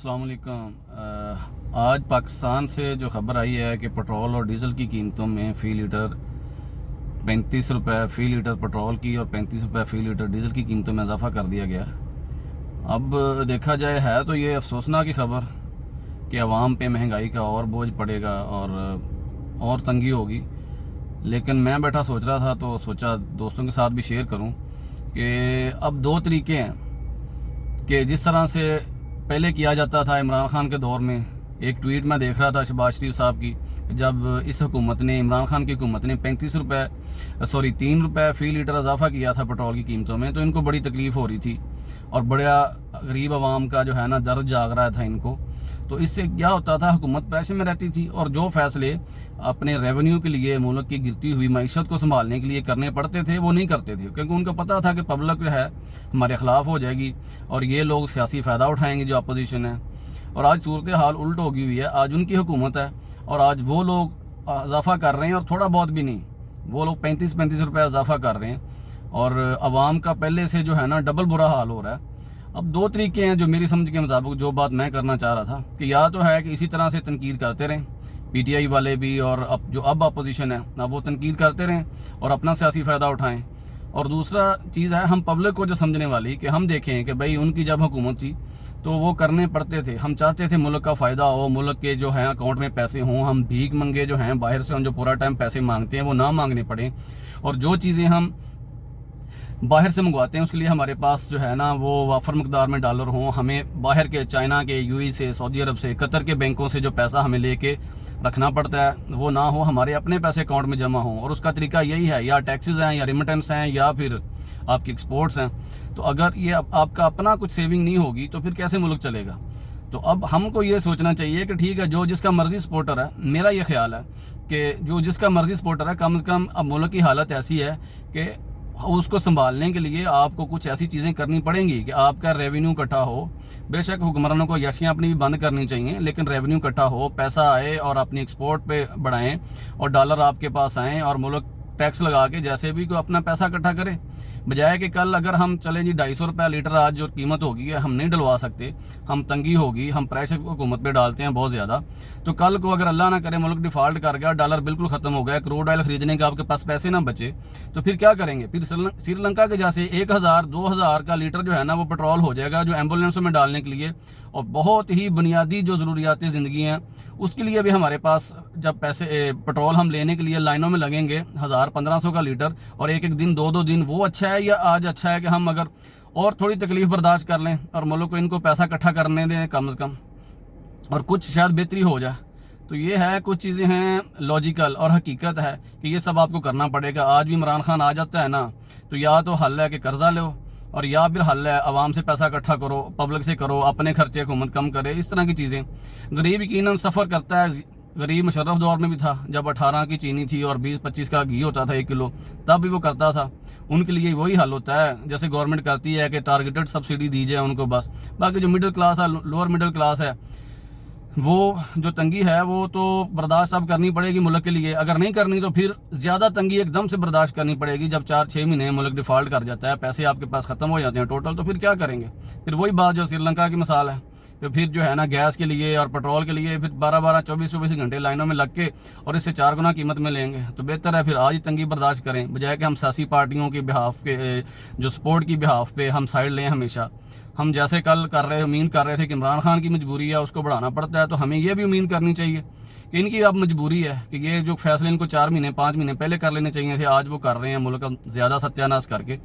अस्सलाम वालेकुम। आज पाकिस्तान से जो ख़बर आई है कि पेट्रोल और डीज़ल की कीमतों में फ़ी लीटर 35 रुपये फ़ी लीटर पेट्रोल की और 35 रुपये फ़ी लीटर डीज़ल की कीमतों में इजाफ़ा कर दिया गया। अब देखा जाए है तो ये अफसोसनाक की ख़बर कि आवाम पे महंगाई का और बोझ पड़ेगा और तंगी होगी। लेकिन मैं बैठा सोच रहा था तो सोचा दोस्तों के साथ भी शेयर करूं कि अब दो तरीके हैं कि जिस तरह से पहले किया जाता था इमरान खान के दौर में। एक ट्वीट मैं देख रहा था शहबाज शरीफ साहब की, जब इस हुकूमत ने इमरान खान की हुकूमत ने 3 रुपये फ़ी लीटर इजाफा किया था पेट्रोल की कीमतों में, तो इनको बड़ी तकलीफ़ हो रही थी और बड़ा गरीब आवाम का जो है ना दर्द जाग रहा था इनको। तो इससे क्या होता था, हुकूमत प्रेशर में रहती थी और जो फैसले अपने रेवेन्यू के लिए मुल्क की गिरती हुई मईशत को संभालने के लिए करने पड़ते थे वो नहीं करते थे, क्योंकि उनको पता था कि पब्लिक जो है हमारे ख़िलाफ़ हो जाएगी और ये लोग सियासी फ़ायदा उठाएंगे जो अपोजिशन है। और आज सूरत हाल उल्ट हो गई हुई है। आज उनकी हुकूमत है और आज वो लोग इजाफा कर रहे हैं और थोड़ा बहुत भी नहीं, वो लोग 35 रुपये इजाफा कर रहे हैं और आवाम का पहले से जो है ना डबल बुरा हाल हो रहा है। अब दो तरीके हैं जो मेरी समझ के मुताबिक, जो बात मैं करना चाह रहा था कि या तो है कि इसी तरह से तनकीद करते रहें पीटीआई वाले भी, और अब अपोजिशन है अब वो तनकीद करते रहें और अपना सियासी फ़ायदा उठाएं। और दूसरा चीज़ है हम पब्लिक को जो समझने वाली कि हम देखें कि भाई उनकी जब हुकूमत थी तो वो करने पड़ते थे, हम चाहते थे मुल्क का फ़ायदा हो, मुल्क के जो हैं अकाउंट में पैसे हों, हम भीख मंगे जो हैं बाहर से हम जो पूरा टाइम पैसे मांगते हैं वो ना मांगने पड़ें, और जो चीज़ें हम बाहर से मंगवाते हैं उसके लिए हमारे पास जो है ना वो वाफर मकदार में डॉलर हों। हमें बाहर के चाइना के, यूएई से, सऊदी अरब से, कतर के बैंकों से जो पैसा हमें लेके रखना पड़ता है वो ना हो, हमारे अपने पैसे अकाउंट में जमा हों। और उसका तरीका यही है, या टैक्सेस हैं या रिमिटेंस हैं या फिर आपकी एक्सपोर्ट्स हैं। तो अगर ये आपका अपना कुछ सेविंग नहीं होगी तो फिर कैसे मुल्क चलेगा। तो अब हमको ये सोचना चाहिए कि ठीक है, जो जिसका मर्जी सपोर्टर है, मेरा ये ख्याल है कि जो जिसका मर्जी सपोर्टर है, कम से कम अब मुल्क की हालत ऐसी है कि उसको संभालने के लिए आपको कुछ ऐसी चीज़ें करनी पड़ेंगी कि आपका रेवेन्यू इकट्ठा हो। बेशक हुक्मरानों को यशियाँ अपनी भी बंद करनी चाहिए, लेकिन रेवेन्यू इकट्ठा हो, पैसा आए और अपनी एक्सपोर्ट पे बढ़ाएं और डॉलर आपके पास आएँ और मुल्क टैक्स लगा के जैसे भी कोई अपना पैसा इकट्ठा करे, बजाय कि कल अगर हम चलें जी 250 रुपये लीटर आज जो कीमत होगी है हम नहीं डलवा सकते, हम तंगी होगी, हम प्रेशर हुकूमत पे डालते हैं बहुत ज़्यादा, तो कल को अगर अल्लाह ना करे मुल्क डिफ़ॉल्ट कर गया, डॉलर बिल्कुल ख़त्म हो गया, क्रूड ऑयल ख़रीदने का आपके पास पैसे ना बचे, तो फिर क्या करेंगे। फिर श्रीलंका के जैसे 1000-2000 का लीटर जो है ना वो पेट्रोल हो जाएगा जो एम्बुलेंसों में डालने के लिए, और बहुत ही बुनियादी जो ज़रूरियात ज़िंदगी हैं उसके लिए भी हमारे पास जब पैसे पेट्रोल हम लेने के लिए लाइनों में लगेंगे 1000-1500 का लीटर और एक एक दिन 2-2 दिन, वो अच्छा है या आज अच्छा है कि हम अगर और थोड़ी तकलीफ़ बर्दाश्त कर लें और मुल्क को इनको पैसा इकट्ठा करने दें कम से कम, और कुछ शायद बेहतरी हो जाए। तो ये है, कुछ चीज़ें हैं लॉजिकल और हकीकत है कि ये सब आपको करना पड़ेगा। आज भी इमरान खान आ जाता है ना, तो या तो हल है कि कर्जा लो और या फिर हल है आवाम से पैसा इकट्ठा करो, पब्लिक से करो, अपने खर्चे हुकूमत कम करे, इस तरह की चीज़ें। गरीब यकीनन सफ़र करता है, गरीब मुशर्रफ दौर में भी था जब 18 की चीनी थी और 20-25 का घी होता था 1 किलो, तब भी वो करता था। उनके लिए वही हल होता है जैसे गवर्नमेंट करती है कि टारगेटेड सब्सिडी दी जाए उनको बस। बाकी जो मिडिल क्लास है, लोअर मिडिल क्लास है, वो जो तंगी है वो तो बर्दाश्त अब करनी पड़ेगी मुल्क के लिए। अगर नहीं करनी तो फिर ज़्यादा तंगी एकदम से बर्दाश्त करनी पड़ेगी। जब 4-6 महीने मुल्क डिफ़ॉल्ट कर जाता है, पैसे आपके पास ख़त्म हो जाते हैं टोटल, तो फिर क्या करेंगे। फिर वही बात जो श्रीलंका की मिसाल है, तो फिर जो है ना गैस के लिए और पेट्रोल के लिए फिर 12-12, 24-24 घंटे लाइनों में लग के और इससे 4 गुना कीमत में लेंगे। तो बेहतर है फिर आज ही तंगी बर्दाश्त करें, बजाय कि हम सियासी पार्टियों के बिहाफ के जो सपोर्ट की बिहाफ पे हम साइड लें हमेशा। हम जैसे कल उम्मीद कर रहे थे कि इमरान खान की मजबूरी है उसको बढ़ाना पड़ता है, तो हमें ये भी उम्मीद करनी चाहिए कि इनकी अब मजबूरी है कि ये जो फैसले इनको 4 महीने 5 महीने पहले कर लेने चाहिए थे, आज वो कर रहे हैं मुल्क का ज़्यादा सत्यानाश करके।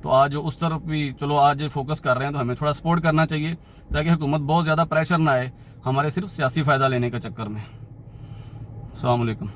तो आज उस तरफ भी चलो आज फोकस कर रहे हैं, तो हमें थोड़ा सपोर्ट करना चाहिए ताकि हुकूमत बहुत ज़्यादा प्रेशर ना आए हमारे सिर्फ सियासी फ़ायदा लेने के चक्कर में। अस्सलाम वालेकुम।